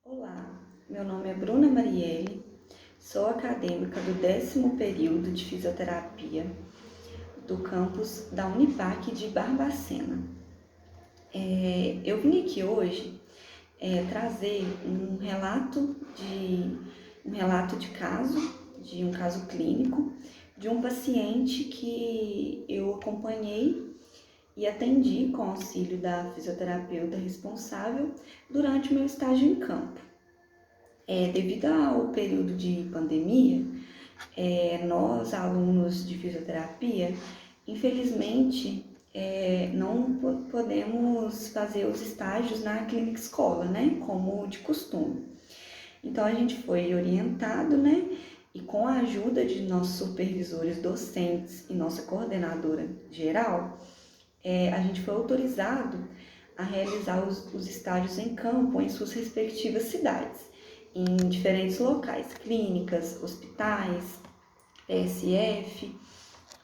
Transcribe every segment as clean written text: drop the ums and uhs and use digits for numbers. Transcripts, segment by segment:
Olá, meu nome é Bruna Marielle, sou acadêmica do 10º período de fisioterapia do campus da Unipac de Barbacena. Eu vim aqui hoje trazer um relato de um caso clínico de um paciente que eu acompanhei e atendi com auxílio da fisioterapeuta responsável durante o meu estágio em campo. Devido ao período de pandemia, nós, alunos de fisioterapia, infelizmente, não podemos fazer os estágios na clínica escola, né, como de costume. Então, a gente foi orientado, né, e com a ajuda de nossos supervisores docentes e nossa coordenadora geral, a gente foi autorizado a realizar os estágios em campo em suas respectivas cidades, em diferentes locais, clínicas, hospitais, PSF,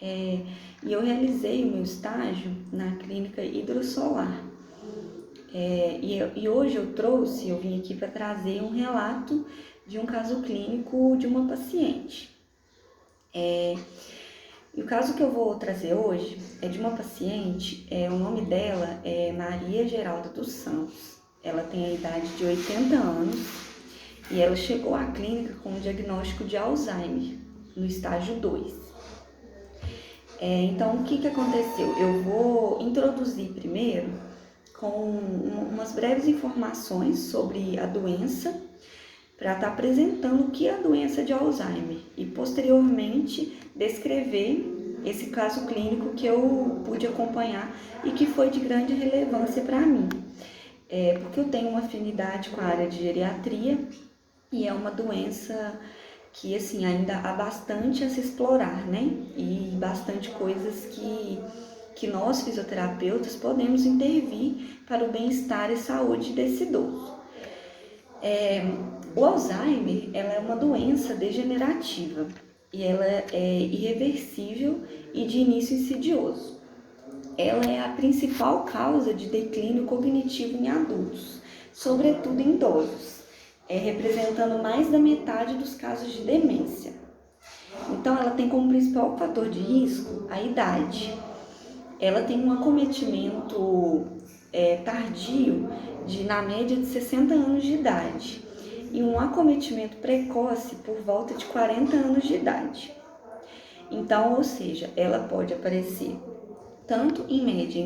e eu realizei o meu estágio na clínica hidrossolar. E hoje eu vim aqui para trazer um relato de um caso clínico de uma paciente. E o caso que eu vou trazer hoje é de uma paciente, o nome dela é Maria Geralda dos Santos. Ela tem a idade de 80 anos e ela chegou à clínica com um diagnóstico de Alzheimer, no estágio 2. Então, o que aconteceu? Eu vou introduzir primeiro com umas breves informações sobre a doença, para estar apresentando o que é a doença de Alzheimer e posteriormente descrever esse caso clínico que eu pude acompanhar e que foi de grande relevância para mim. Porque eu tenho uma afinidade com a área de geriatria e é uma doença que assim ainda há bastante a se explorar, né? E bastante coisas que nós fisioterapeutas podemos intervir para o bem-estar e saúde desse idoso. O Alzheimer, ela é uma doença degenerativa e ela é irreversível e de início insidioso. Ela é a principal causa de declínio cognitivo em adultos, sobretudo em idosos, representando mais da metade dos casos de demência. Então, ela tem como principal fator de risco a idade. Ela tem um acometimento tardio na média de 60 anos de idade e um acometimento precoce por volta de 40 anos de idade. Então, ou seja, ela pode aparecer tanto em média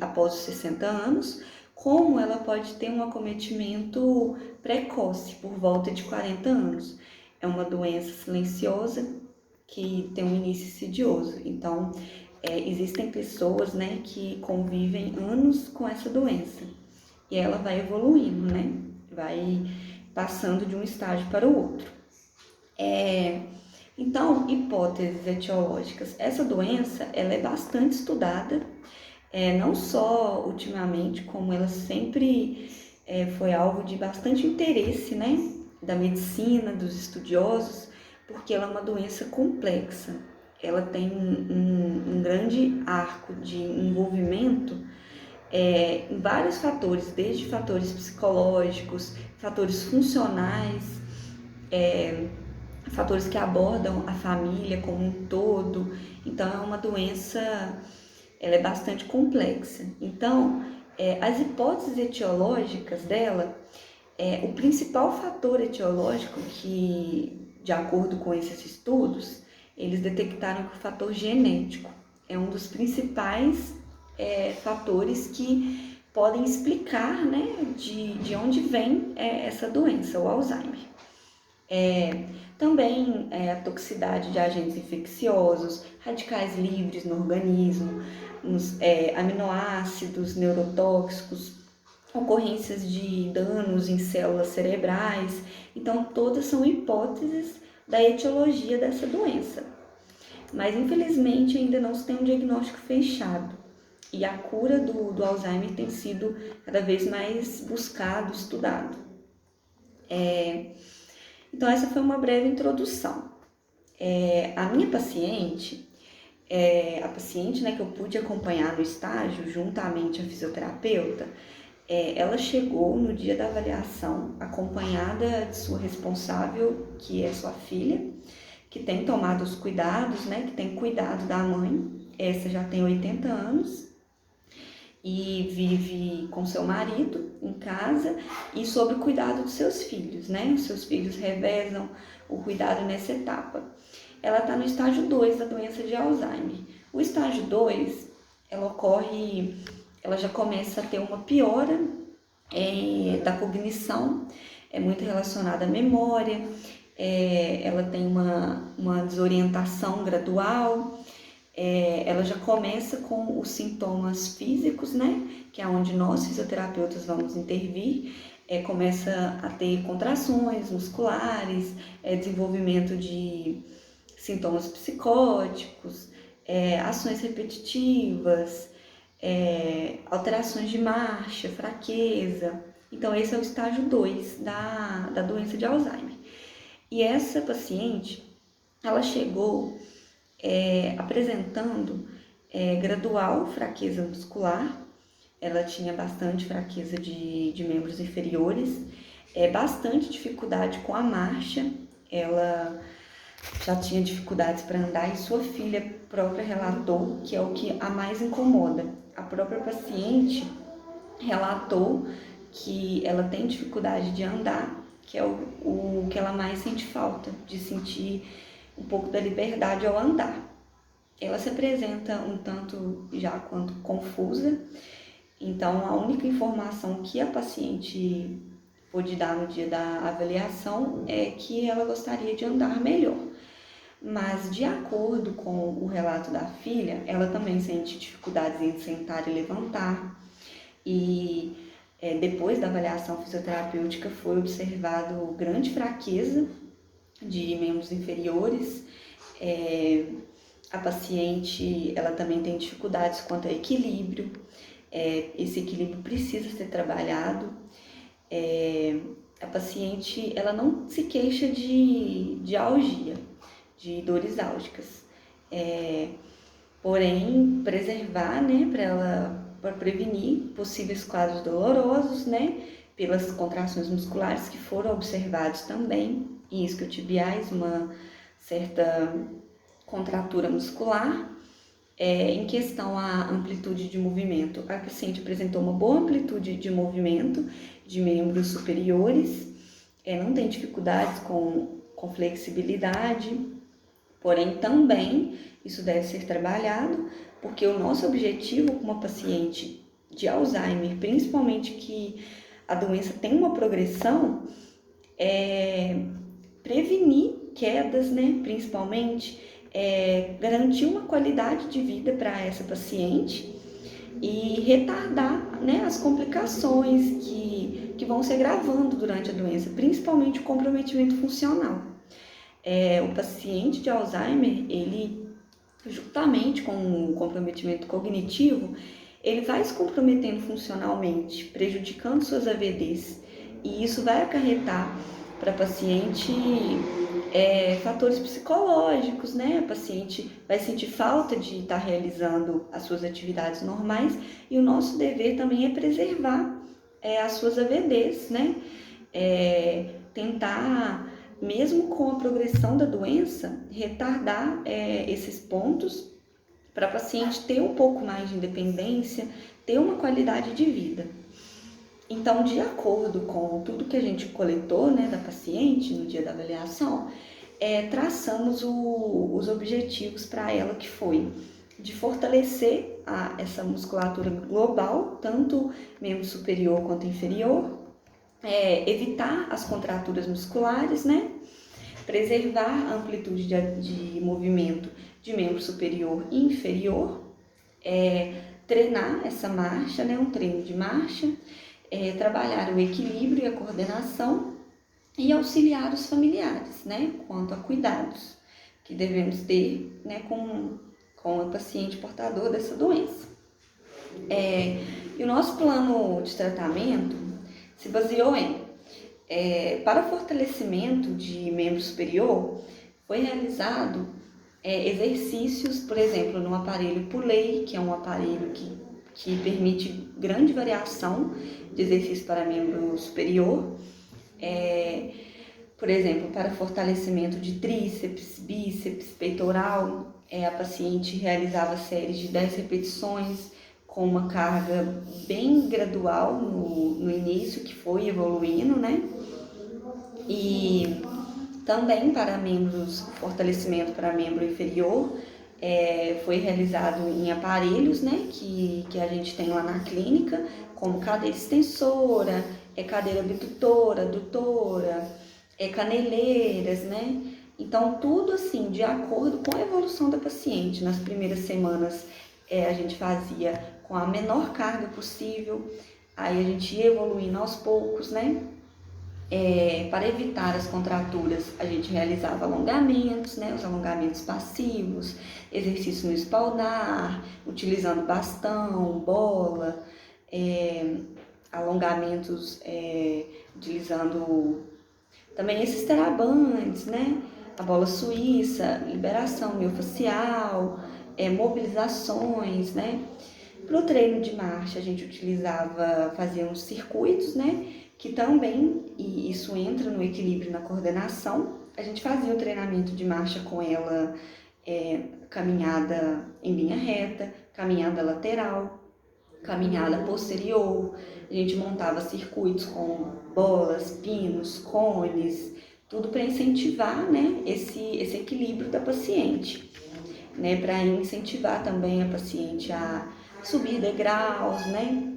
após os 60 anos, como ela pode ter um acometimento precoce por volta de 40 anos. É uma doença silenciosa que tem um início insidioso. Então, existem pessoas, né, que convivem anos com essa doença e ela vai evoluindo, né? Vai passando de um estágio para o outro. Então, hipóteses etiológicas. Essa doença, ela é bastante estudada, não só ultimamente, como ela sempre foi alvo de bastante interesse, né, da medicina, dos estudiosos, porque ela é uma doença complexa. Ela tem um grande arco de envolvimento em vários fatores, desde fatores psicológicos, fatores funcionais, fatores que abordam a família como um todo. Então, é uma doença, ela é bastante complexa. Então, as hipóteses etiológicas dela, o principal fator etiológico que, de acordo com esses estudos, eles detectaram que o fator genético é um dos principais fatores que podem explicar, né, de onde vem essa doença, o Alzheimer. Também a toxicidade de agentes infecciosos, radicais livres no organismo, aminoácidos neurotóxicos, ocorrências de danos em células cerebrais. Então, todas são hipóteses da etiologia dessa doença. Mas, infelizmente, ainda não se tem um diagnóstico fechado. E a cura do Alzheimer tem sido cada vez mais buscado, estudado. Então, essa foi uma breve introdução. A minha paciente, a paciente, né, que eu pude acompanhar no estágio, juntamente à fisioterapeuta, Ela chegou no dia da avaliação acompanhada de sua responsável, que é sua filha, que tem tomado os cuidados, né, que tem cuidado da mãe. Essa já tem 80 anos e vive com seu marido em casa e sob o cuidado dos seus filhos, né? Os seus filhos revezam o cuidado nessa etapa. Ela está no estágio 2 da doença de Alzheimer. O estágio 2, ela já começa a ter uma piora da cognição, é muito relacionada à memória, ela tem uma desorientação gradual, ela já começa com os sintomas físicos, né, que é onde nós fisioterapeutas vamos intervir, começa a ter contrações musculares, desenvolvimento de sintomas psicóticos, ações repetitivas, alterações de marcha, fraqueza. Então esse é o estágio 2 da doença de Alzheimer. E essa paciente, ela chegou apresentando gradual fraqueza muscular, ela tinha bastante fraqueza de membros inferiores, bastante dificuldade com a marcha, ela já tinha dificuldades para andar e sua filha própria relatou que é o que a mais incomoda. A própria paciente relatou que ela tem dificuldade de andar, que é o que ela mais sente falta, de sentir um pouco da liberdade ao andar. Ela se apresenta um tanto já quanto confusa, então a única informação que a paciente pôde dar no dia da avaliação é que ela gostaria de andar melhor. Mas de acordo com o relato da filha, ela também sente dificuldades em sentar e levantar. E depois da avaliação fisioterapêutica foi observado grande fraqueza de membros inferiores. A paciente ela também tem dificuldades quanto ao equilíbrio. Esse equilíbrio precisa ser trabalhado. A paciente ela não se queixa de algia, de dores álgicas, porém preservar, né, para prevenir possíveis quadros dolorosos, né, pelas contrações musculares que foram observados também, isquiotibiais, uma certa contratura muscular. Em questão à amplitude de movimento, a paciente apresentou uma boa amplitude de movimento de membros superiores, não tem dificuldades com flexibilidade, porém também isso deve ser trabalhado, porque o nosso objetivo com uma paciente de Alzheimer, principalmente que a doença tem uma progressão, é prevenir quedas, né, principalmente, garantir uma qualidade de vida para essa paciente e retardar, né, as complicações que vão se agravando durante a doença, principalmente o comprometimento funcional. O paciente de Alzheimer, ele, juntamente com o comprometimento cognitivo, ele vai se comprometendo funcionalmente, prejudicando suas AVDs, e isso vai acarretar para a paciente fatores psicológicos, né? A paciente vai sentir falta de estar realizando as suas atividades normais, e o nosso dever também é preservar as suas AVDs, né? Tentar, mesmo com a progressão da doença, retardar esses pontos para a paciente ter um pouco mais de independência, ter uma qualidade de vida. Então, de acordo com tudo que a gente coletou, né, da paciente no dia da avaliação, traçamos os objetivos para ela, que foi de fortalecer essa musculatura global, tanto membro superior quanto inferior, evitar as contraturas musculares, né, preservar a amplitude de movimento de membro superior e inferior, treinar essa marcha, né, um treino de marcha, trabalhar o equilíbrio e a coordenação e auxiliar os familiares, né, quanto a cuidados que devemos ter, né, com o paciente portador dessa doença. E o nosso plano de tratamento se baseou para fortalecimento de membro superior, foi realizado exercícios, por exemplo, no aparelho Pulei, que é um aparelho que que permite grande variação de exercício para membro superior. Por exemplo, para fortalecimento de tríceps, bíceps, peitoral, a paciente realizava séries de 10 repetições com uma carga bem gradual no início, que foi evoluindo, né? E também para membros, fortalecimento para membro inferior, foi realizado em aparelhos, né, que a gente tem lá na clínica, como cadeira extensora, cadeira abdutora, adutora, caneleiras, né? Então, tudo assim, de acordo com a evolução da paciente. Nas primeiras semanas, a gente fazia com a menor carga possível, aí a gente ia evoluindo aos poucos, né? Para evitar as contraturas, a gente realizava alongamentos, né? Os alongamentos passivos, exercício no espaldar, utilizando bastão, bola, alongamentos utilizando também esses terabantes, né? A bola suíça, liberação miofascial, mobilizações, né? Para o treino de marcha, a gente fazia uns circuitos, né? Que também, e isso entra no equilíbrio e na coordenação. A gente fazia o treinamento de marcha com ela, caminhada em linha reta, caminhada lateral, caminhada posterior. A gente montava circuitos com bolas, pinos, cones, tudo para incentivar, né, esse equilíbrio da paciente, né, para incentivar também a paciente a subir degraus, né.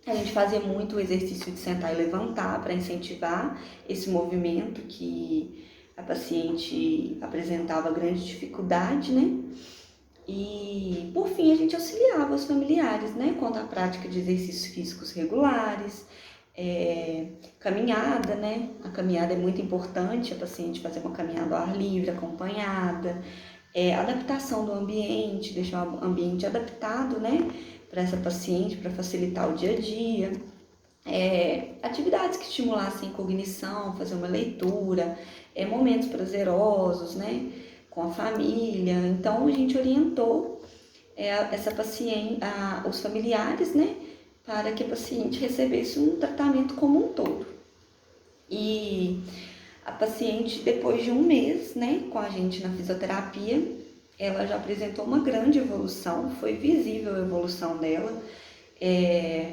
A gente fazia muito o exercício de sentar e levantar para incentivar esse movimento que a paciente apresentava grande dificuldade, né? E, por fim, a gente auxiliava os familiares, né? Quanto à prática de exercícios físicos regulares, caminhada, né? A caminhada é muito importante, a paciente fazer uma caminhada ao ar livre, acompanhada, adaptação do ambiente, deixar o ambiente adaptado, né? Para essa paciente, para facilitar o dia a dia. Atividades que estimulassem cognição, fazer uma leitura, momentos prazerosos, né, com a família. Então, a gente orientou essa paciente, os familiares, né, para que a paciente recebesse um tratamento como um todo. E a paciente, depois de um mês, né, com a gente na fisioterapia, ela já apresentou uma grande evolução, foi visível a evolução dela.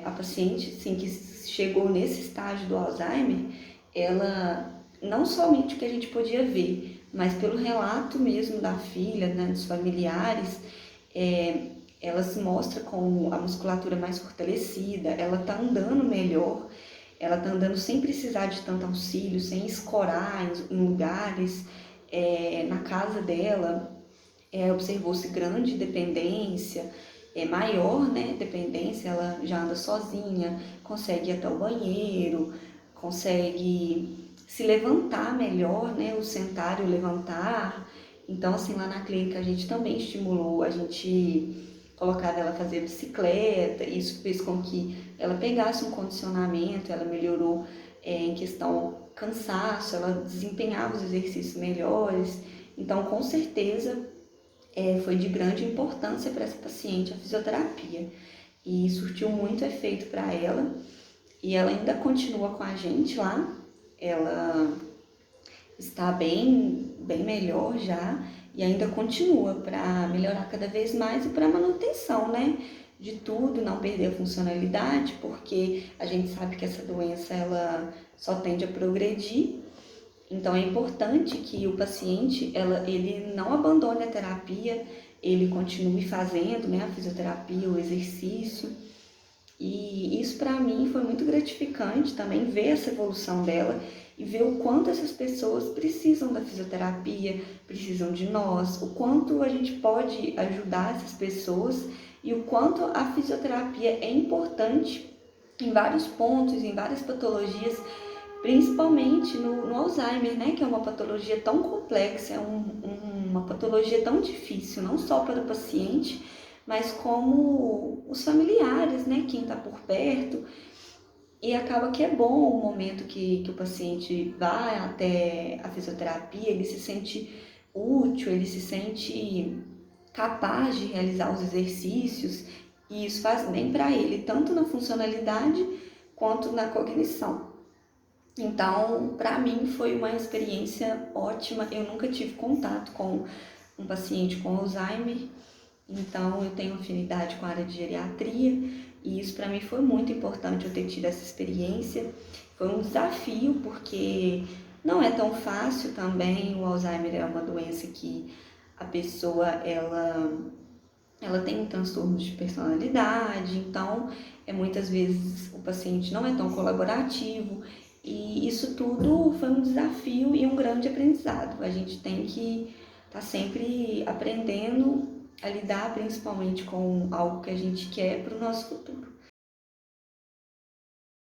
A paciente, sim, que chegou nesse estágio do Alzheimer, ela, não somente o que a gente podia ver, mas pelo relato mesmo da filha, né, dos familiares, ela se mostra com a musculatura mais fortalecida, ela está andando melhor, ela está andando sem precisar de tanto auxílio, sem escorar em lugares. Na casa dela, observou-se grande dependência, maior, né, dependência, ela já anda sozinha, consegue ir até o banheiro, consegue se levantar melhor, né, o sentar e o levantar. Então, assim, lá na clínica a gente também estimulou, a gente colocava ela a fazer bicicleta, isso fez com que ela pegasse um condicionamento, ela melhorou em questão cansaço, ela desempenhava os exercícios melhores. Então, com certeza, foi de grande importância para essa paciente a fisioterapia e surtiu muito efeito para ela, e ela ainda continua com a gente lá, ela está bem melhor já e ainda continua para melhorar cada vez mais e para manutenção, né, de tudo, não perder a funcionalidade, porque a gente sabe que essa doença ela só tende a progredir. Então, é importante que o paciente, ele não abandone a terapia, ele continue fazendo, né, a fisioterapia, o exercício. E isso, para mim, foi muito gratificante também, ver essa evolução dela e ver o quanto essas pessoas precisam da fisioterapia, precisam de nós, o quanto a gente pode ajudar essas pessoas e o quanto a fisioterapia é importante em vários pontos, em várias patologias, principalmente no Alzheimer, né, que é uma patologia tão complexa, uma patologia tão difícil, não só para o paciente, mas como os familiares, né, quem está por perto. E acaba que é bom o momento que o paciente vai até a fisioterapia, ele se sente útil, ele se sente capaz de realizar os exercícios e isso faz bem para ele, tanto na funcionalidade quanto na cognição. Então, para mim foi uma experiência ótima. Eu nunca tive contato com um paciente com Alzheimer, então eu tenho afinidade com a área de geriatria e isso para mim foi muito importante eu ter tido essa experiência. Foi um desafio porque não é tão fácil também. O Alzheimer é uma doença que a pessoa ela tem um transtorno de personalidade, então muitas vezes o paciente não é tão colaborativo e isso tudo foi um desafio e um grande aprendizado. A gente tem que estar sempre aprendendo a lidar principalmente com algo que a gente quer para o nosso futuro.